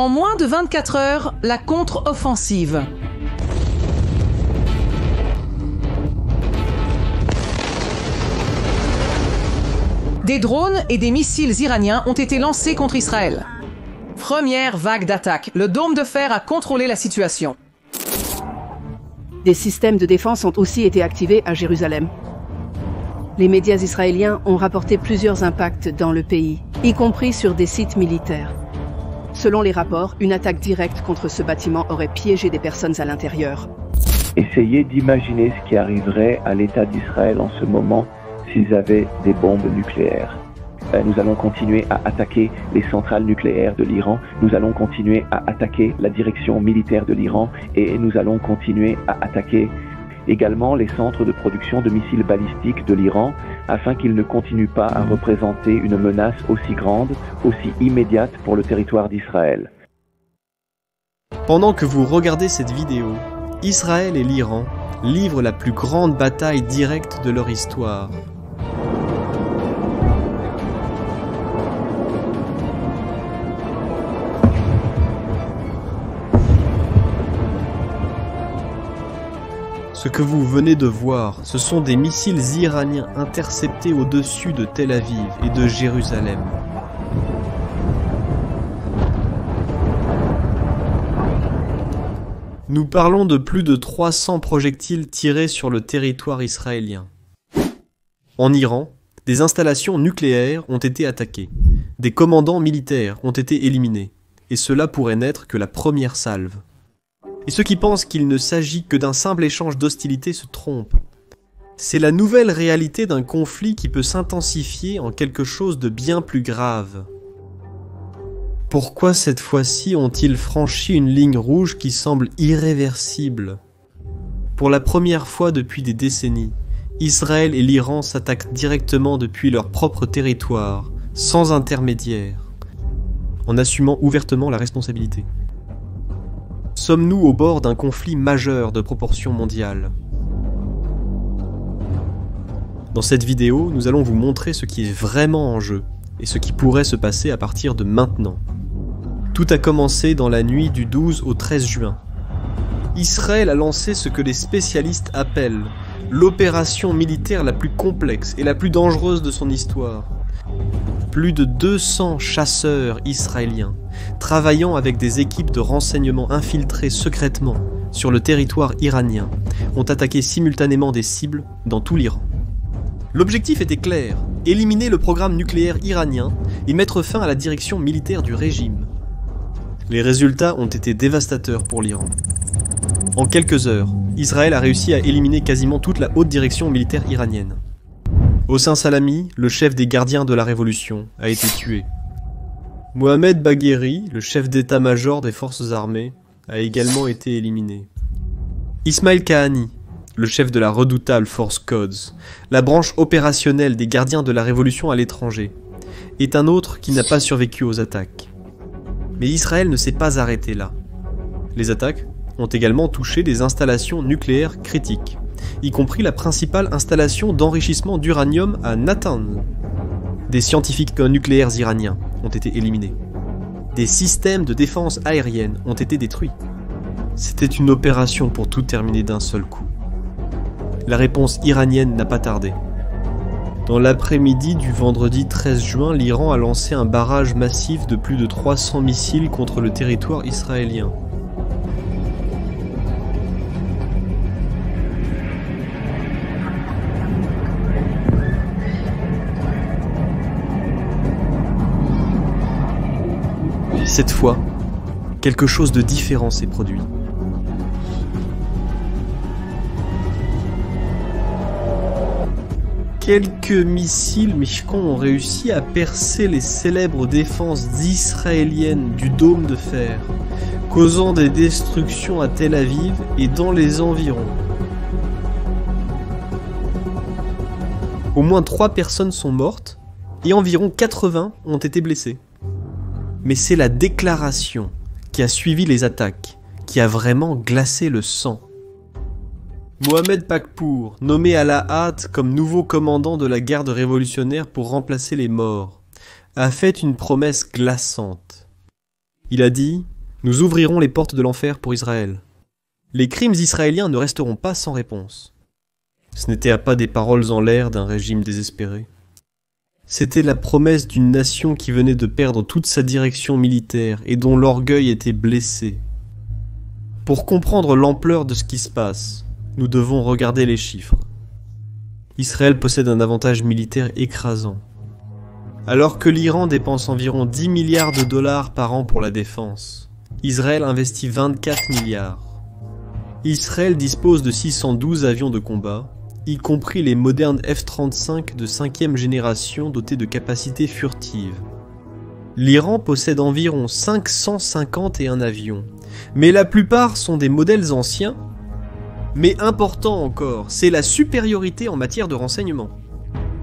En moins de 24 heures, la contre-offensive. Des drones et des missiles iraniens ont été lancés contre Israël. Première vague d'attaque. Le dôme de fer a contrôlé la situation. Des systèmes de défense ont aussi été activés à Jérusalem. Les médias israéliens ont rapporté plusieurs impacts dans le pays, y compris sur des sites militaires. Selon les rapports, une attaque directe contre ce bâtiment aurait piégé des personnes à l'intérieur. Essayez d'imaginer ce qui arriverait à l'État d'Israël en ce moment s'ils avaient des bombes nucléaires. Nous allons continuer à attaquer les centrales nucléaires de l'Iran, nous allons continuer à attaquer la direction militaire de l'Iran et nous allons continuer à attaquer également les centres de production de missiles balistiques de l'Iran afin qu'ils ne continuent pas à représenter une menace aussi grande, aussi immédiate pour le territoire d'Israël. Pendant que vous regardez cette vidéo, Israël et l'Iran livrent la plus grande bataille directe de leur histoire. Ce que vous venez de voir, ce sont des missiles iraniens interceptés au-dessus de Tel Aviv et de Jérusalem. Nous parlons de plus de 300 projectiles tirés sur le territoire israélien. En Iran, des installations nucléaires ont été attaquées. Des commandants militaires ont été éliminés. Et cela pourrait n'être que la première salve. Et ceux qui pensent qu'il ne s'agit que d'un simple échange d'hostilité se trompent. C'est la nouvelle réalité d'un conflit qui peut s'intensifier en quelque chose de bien plus grave. Pourquoi cette fois-ci ont-ils franchi une ligne rouge qui semble irréversible? Pour la première fois depuis des décennies, Israël et l'Iran s'attaquent directement depuis leur propre territoire, sans intermédiaire, en assumant ouvertement la responsabilité. Sommes-nous au bord d'un conflit majeur de proportions mondiales? Dans cette vidéo, nous allons vous montrer ce qui est vraiment en jeu, et ce qui pourrait se passer à partir de maintenant. Tout a commencé dans la nuit du 12 au 13 juin. Israël a lancé ce que les spécialistes appellent l'opération militaire la plus complexe et la plus dangereuse de son histoire. Plus de 200 chasseurs israéliens, travaillant avec des équipes de renseignement infiltrées secrètement sur le territoire iranien, ont attaqué simultanément des cibles dans tout l'Iran. L'objectif était clair, éliminer le programme nucléaire iranien et mettre fin à la direction militaire du régime. Les résultats ont été dévastateurs pour l'Iran. En quelques heures, Israël a réussi à éliminer quasiment toute la haute direction militaire iranienne. Hossein Salami, le chef des gardiens de la révolution, a été tué. Mohamed Bagheri, le chef d'état-major des forces armées, a également été éliminé. Ismail Kahani, le chef de la redoutable force Quds, la branche opérationnelle des gardiens de la révolution à l'étranger, est un autre qui n'a pas survécu aux attaques. Mais Israël ne s'est pas arrêté là. Les attaques ont également touché des installations nucléaires critiques, y compris la principale installation d'enrichissement d'uranium à Natanz. Des scientifiques nucléaires iraniens ont été éliminés. Des systèmes de défense aérienne ont été détruits. C'était une opération pour tout terminer d'un seul coup. La réponse iranienne n'a pas tardé. Dans l'après-midi du vendredi 13 juin, l'Iran a lancé un barrage massif de plus de 300 missiles contre le territoire israélien. Cette fois, quelque chose de différent s'est produit. Quelques missiles méchants ont réussi à percer les célèbres défenses israéliennes du dôme de fer, causant des destructions à Tel Aviv et dans les environs. Au moins 3 personnes sont mortes et environ 80 ont été blessées. Mais c'est la déclaration qui a suivi les attaques qui a vraiment glacé le sang. Mohamed Pakpour, nommé à la hâte comme nouveau commandant de la garde révolutionnaire pour remplacer les morts, a fait une promesse glaçante. Il a dit « Nous ouvrirons les portes de l'enfer pour Israël. Les crimes israéliens ne resteront pas sans réponse. » Ce n'étaient pas des paroles en l'air d'un régime désespéré. C'était la promesse d'une nation qui venait de perdre toute sa direction militaire et dont l'orgueil était blessé. Pour comprendre l'ampleur de ce qui se passe, nous devons regarder les chiffres. Israël possède un avantage militaire écrasant. Alors que l'Iran dépense environ 10 milliards de dollars par an pour la défense, Israël investit 24 milliards. Israël dispose de 612 avions de combat, y compris les modernes F-35 de 5e génération dotés de capacités furtives. L'Iran possède environ 551 avions, mais la plupart sont des modèles anciens. Mais important encore, c'est la supériorité en matière de renseignement.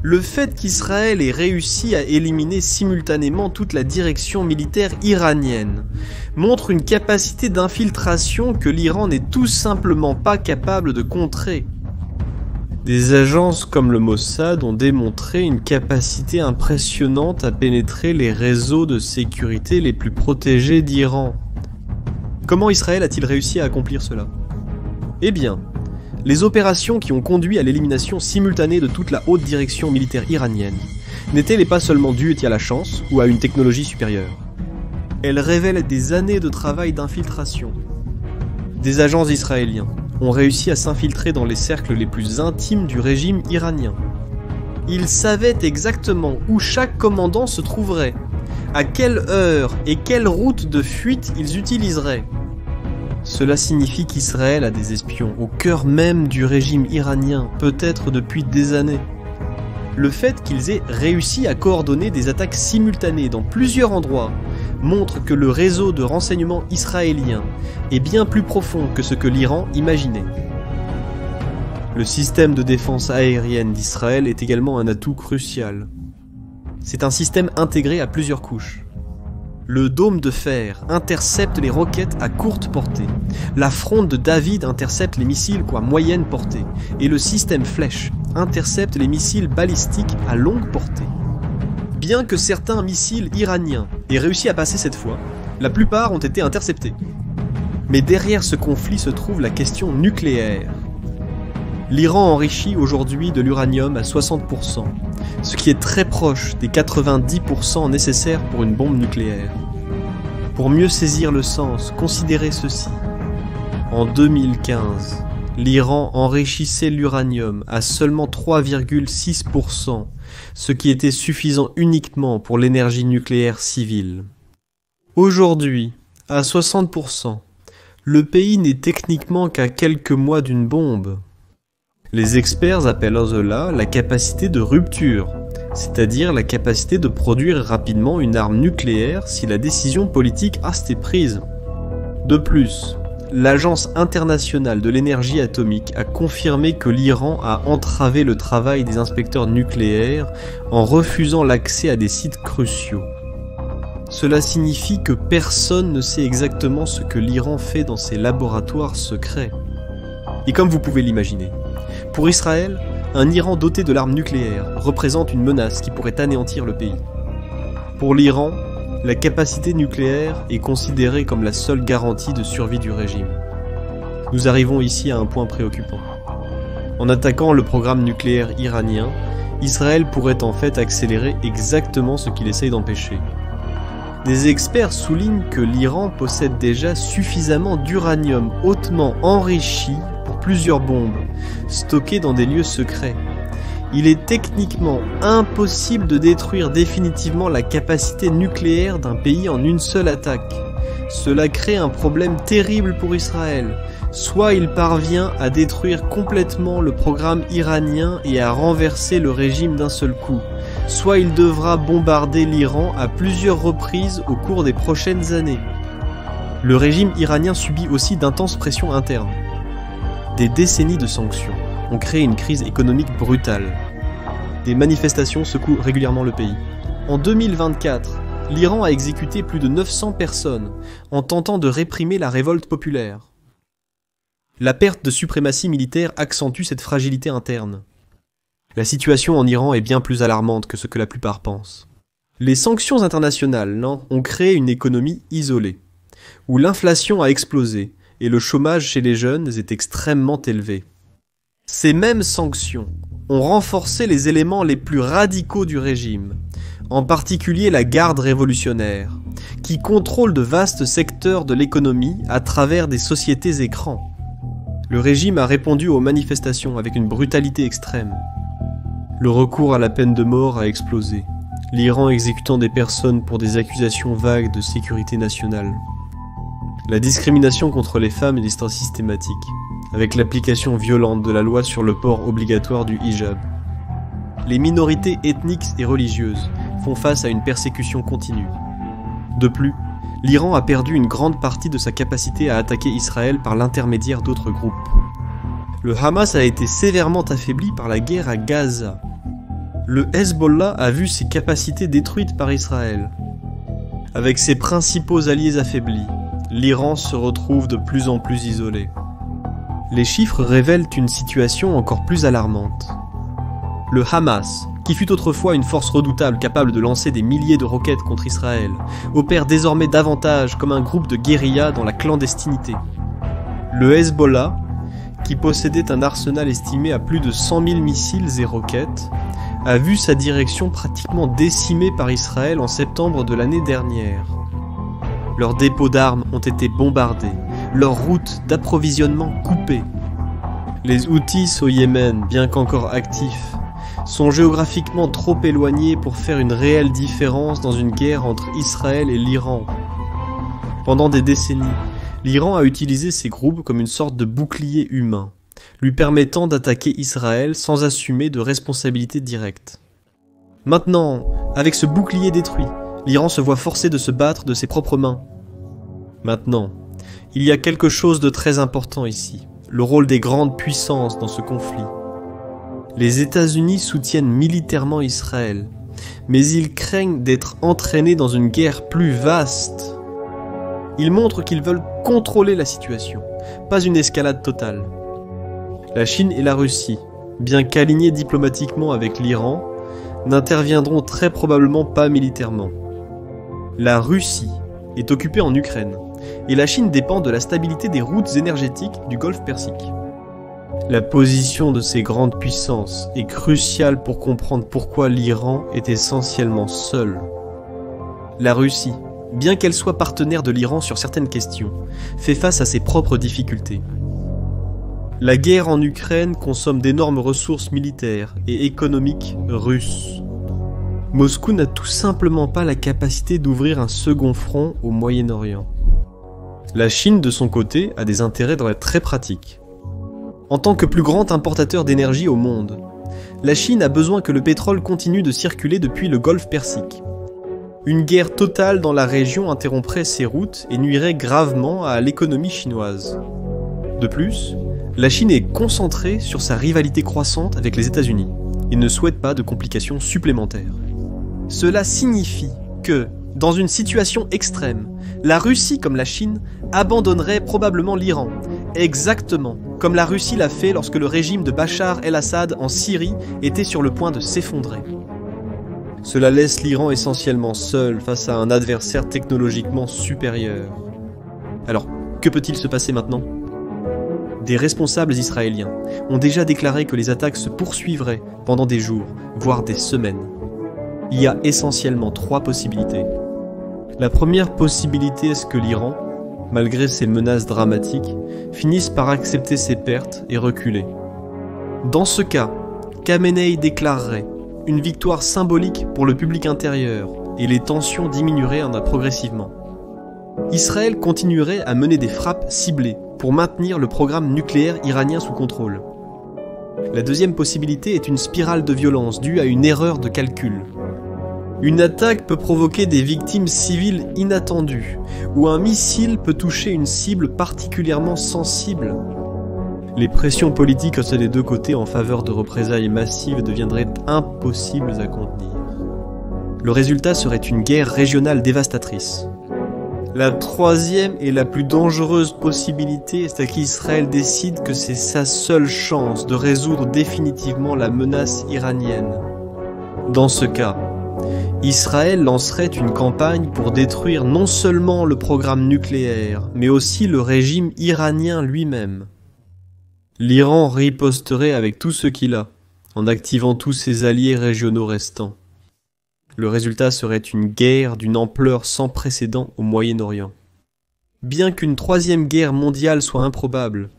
Le fait qu'Israël ait réussi à éliminer simultanément toute la direction militaire iranienne montre une capacité d'infiltration que l'Iran n'est tout simplement pas capable de contrer. Des agences comme le Mossad ont démontré une capacité impressionnante à pénétrer les réseaux de sécurité les plus protégés d'Iran. Comment Israël a-t-il réussi à accomplir cela ? Eh bien, les opérations qui ont conduit à l'élimination simultanée de toute la haute direction militaire iranienne n'étaient pas seulement dues à la chance ou à une technologie supérieure. Elles révèlent des années de travail d'infiltration. Des agents israéliens ont réussi à s'infiltrer dans les cercles les plus intimes du régime iranien. Ils savaient exactement où chaque commandant se trouverait, à quelle heure et quelle route de fuite ils utiliseraient. Cela signifie qu'Israël a des espions au cœur même du régime iranien, peut-être depuis des années. Le fait qu'ils aient réussi à coordonner des attaques simultanées dans plusieurs endroits montre que le réseau de renseignement israélien est bien plus profond que ce que l'Iran imaginait. Le système de défense aérienne d'Israël est également un atout crucial. C'est un système intégré à plusieurs couches. Le dôme de fer intercepte les roquettes à courte portée. La fronde de David intercepte les missiles à moyenne portée. Et le système flèche intercepte les missiles balistiques à longue portée. Bien que certains missiles iraniens aient réussi à passer cette fois, la plupart ont été interceptés. Mais derrière ce conflit se trouve la question nucléaire. L'Iran enrichit aujourd'hui de l'uranium à 60%, ce qui est très proche des 90% nécessaires pour une bombe nucléaire. Pour mieux saisir le sens, considérez ceci. En 2015, l'Iran enrichissait l'uranium à seulement 3,6%, ce qui était suffisant uniquement pour l'énergie nucléaire civile. Aujourd'hui, à 60%, le pays n'est techniquement qu'à quelques mois d'une bombe. Les experts appellent cela la capacité de rupture, c'est-à-dire la capacité de produire rapidement une arme nucléaire si la décision politique a été prise. De plus, l'Agence internationale de l'énergie atomique a confirmé que l'Iran a entravé le travail des inspecteurs nucléaires en refusant l'accès à des sites cruciaux. Cela signifie que personne ne sait exactement ce que l'Iran fait dans ses laboratoires secrets. Et comme vous pouvez l'imaginer, pour Israël, un Iran doté de l'arme nucléaire représente une menace qui pourrait anéantir le pays. Pour l'Iran, la capacité nucléaire est considérée comme la seule garantie de survie du régime. Nous arrivons ici à un point préoccupant. En attaquant le programme nucléaire iranien, Israël pourrait en fait accélérer exactement ce qu'il essaye d'empêcher. Des experts soulignent que l'Iran possède déjà suffisamment d'uranium hautement enrichi pour plusieurs bombes, stockées dans des lieux secrets. Il est techniquement impossible de détruire définitivement la capacité nucléaire d'un pays en une seule attaque. Cela crée un problème terrible pour Israël. Soit il parvient à détruire complètement le programme iranien et à renverser le régime d'un seul coup, soit il devra bombarder l'Iran à plusieurs reprises au cours des prochaines années. Le régime iranien subit aussi d'intenses pressions internes. Des décennies de sanctions ont créé une crise économique brutale. Des manifestations secouent régulièrement le pays. En 2024, l'Iran a exécuté plus de 900 personnes en tentant de réprimer la révolte populaire. La perte de suprématie militaire accentue cette fragilité interne. La situation en Iran est bien plus alarmante que ce que la plupart pensent. Les sanctions internationales ont créé une économie isolée, où l'inflation a explosé et le chômage chez les jeunes est extrêmement élevé. Ces mêmes sanctions ont renforcé les éléments les plus radicaux du régime, en particulier la garde révolutionnaire, qui contrôle de vastes secteurs de l'économie à travers des sociétés écrans. Le régime a répondu aux manifestations avec une brutalité extrême. Le recours à la peine de mort a explosé, l'Iran exécutant des personnes pour des accusations vagues de sécurité nationale. La discrimination contre les femmes est systématique, avec l'application violente de la loi sur le port obligatoire du hijab. Les minorités ethniques et religieuses font face à une persécution continue. De plus, l'Iran a perdu une grande partie de sa capacité à attaquer Israël par l'intermédiaire d'autres groupes. Le Hamas a été sévèrement affaibli par la guerre à Gaza. Le Hezbollah a vu ses capacités détruites par Israël. Avec ses principaux alliés affaiblis, l'Iran se retrouve de plus en plus isolé. Les chiffres révèlent une situation encore plus alarmante. Le Hamas, qui fut autrefois une force redoutable capable de lancer des milliers de roquettes contre Israël, opère désormais davantage comme un groupe de guérilla dans la clandestinité. Le Hezbollah, qui possédait un arsenal estimé à plus de 100 000 missiles et roquettes, a vu sa direction pratiquement décimée par Israël en septembre de l'année dernière. Leurs dépôts d'armes ont été bombardés, leurs routes d'approvisionnement coupées. Les Houthis au Yémen, bien qu'encore actifs, sont géographiquement trop éloignés pour faire une réelle différence dans une guerre entre Israël et l'Iran. Pendant des décennies, l'Iran a utilisé ces groupes comme une sorte de bouclier humain, lui permettant d'attaquer Israël sans assumer de responsabilité directe. Maintenant, avec ce bouclier détruit, l'Iran se voit forcé de se battre de ses propres mains. Maintenant, il y a quelque chose de très important ici, le rôle des grandes puissances dans ce conflit. Les États-Unis soutiennent militairement Israël, mais ils craignent d'être entraînés dans une guerre plus vaste. Ils montrent qu'ils veulent contrôler la situation, pas une escalade totale. La Chine et la Russie, bien qu'alignées diplomatiquement avec l'Iran, n'interviendront très probablement pas militairement. La Russie est occupée en Ukraine, et la Chine dépend de la stabilité des routes énergétiques du Golfe Persique. La position de ces grandes puissances est cruciale pour comprendre pourquoi l'Iran est essentiellement seul. La Russie, bien qu'elle soit partenaire de l'Iran sur certaines questions, fait face à ses propres difficultés. La guerre en Ukraine consomme d'énormes ressources militaires et économiques russes. Moscou n'a tout simplement pas la capacité d'ouvrir un second front au Moyen-Orient. La Chine, de son côté, a des intérêts dans la très pratique. En tant que plus grand importateur d'énergie au monde, la Chine a besoin que le pétrole continue de circuler depuis le Golfe Persique. Une guerre totale dans la région interromprait ces routes et nuirait gravement à l'économie chinoise. De plus, la Chine est concentrée sur sa rivalité croissante avec les États-Unis et ne souhaite pas de complications supplémentaires. Cela signifie que, dans une situation extrême, la Russie comme la Chine abandonnerait probablement l'Iran, exactement comme la Russie l'a fait lorsque le régime de Bachar el-Assad en Syrie était sur le point de s'effondrer. Cela laisse l'Iran essentiellement seul face à un adversaire technologiquement supérieur. Alors, que peut-il se passer maintenant ? Des responsables israéliens ont déjà déclaré que les attaques se poursuivraient pendant des jours, voire des semaines. Il y a essentiellement 3 possibilités. La première possibilité est que l'Iran, malgré ses menaces dramatiques, finisse par accepter ses pertes et reculer. Dans ce cas, Khamenei déclarerait une victoire symbolique pour le public intérieur et les tensions diminueraient progressivement. Israël continuerait à mener des frappes ciblées pour maintenir le programme nucléaire iranien sous contrôle. La deuxième possibilité est une spirale de violence due à une erreur de calcul. Une attaque peut provoquer des victimes civiles inattendues, ou un missile peut toucher une cible particulièrement sensible. Les pressions politiques entre les deux côtés en faveur de représailles massives deviendraient impossibles à contenir. Le résultat serait une guerre régionale dévastatrice. La troisième et la plus dangereuse possibilité est qu'Israël décide que c'est sa seule chance de résoudre définitivement la menace iranienne. Dans ce cas, Israël lancerait une campagne pour détruire non seulement le programme nucléaire, mais aussi le régime iranien lui-même. L'Iran riposterait avec tout ce qu'il a, en activant tous ses alliés régionaux restants. Le résultat serait une guerre d'une ampleur sans précédent au Moyen-Orient. Bien qu'une troisième guerre mondiale soit improbable,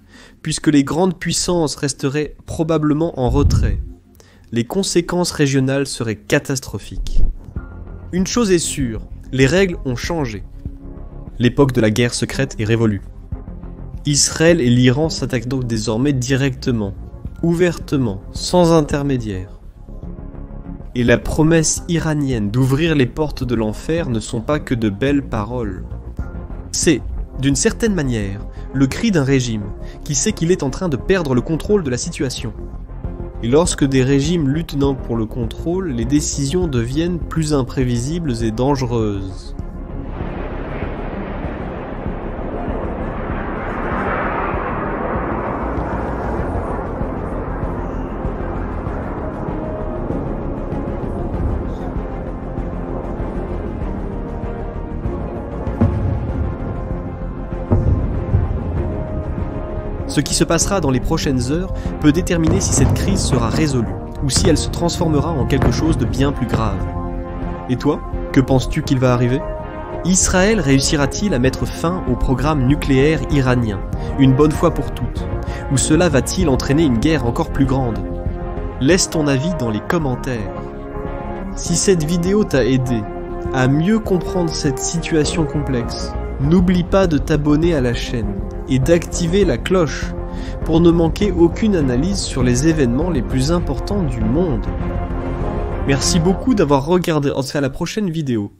puisque les grandes puissances resteraient probablement en retrait, les conséquences régionales seraient catastrophiques. Une chose est sûre, les règles ont changé. L'époque de la guerre secrète est révolue. Israël et l'Iran s'attaquent donc désormais directement, ouvertement, sans intermédiaire. Et la promesse iranienne d'ouvrir les portes de l'enfer ne sont pas que de belles paroles. C'est, d'une certaine manière, le cri d'un régime qui sait qu'il est en train de perdre le contrôle de la situation. Et lorsque des régimes luttent pour le contrôle, les décisions deviennent plus imprévisibles et dangereuses. Ce qui se passera dans les prochaines heures peut déterminer si cette crise sera résolue, ou si elle se transformera en quelque chose de bien plus grave. Et toi, que penses-tu qu'il va arriver ? Israël réussira-t-il à mettre fin au programme nucléaire iranien, une bonne fois pour toutes, ou cela va-t-il entraîner une guerre encore plus grande ? Laisse ton avis dans les commentaires. Si cette vidéo t'a aidé à mieux comprendre cette situation complexe, n'oublie pas de t'abonner à la chaîne et d'activer la cloche pour ne manquer aucune analyse sur les événements les plus importants du monde. Merci beaucoup d'avoir regardé, on se fait à la prochaine vidéo.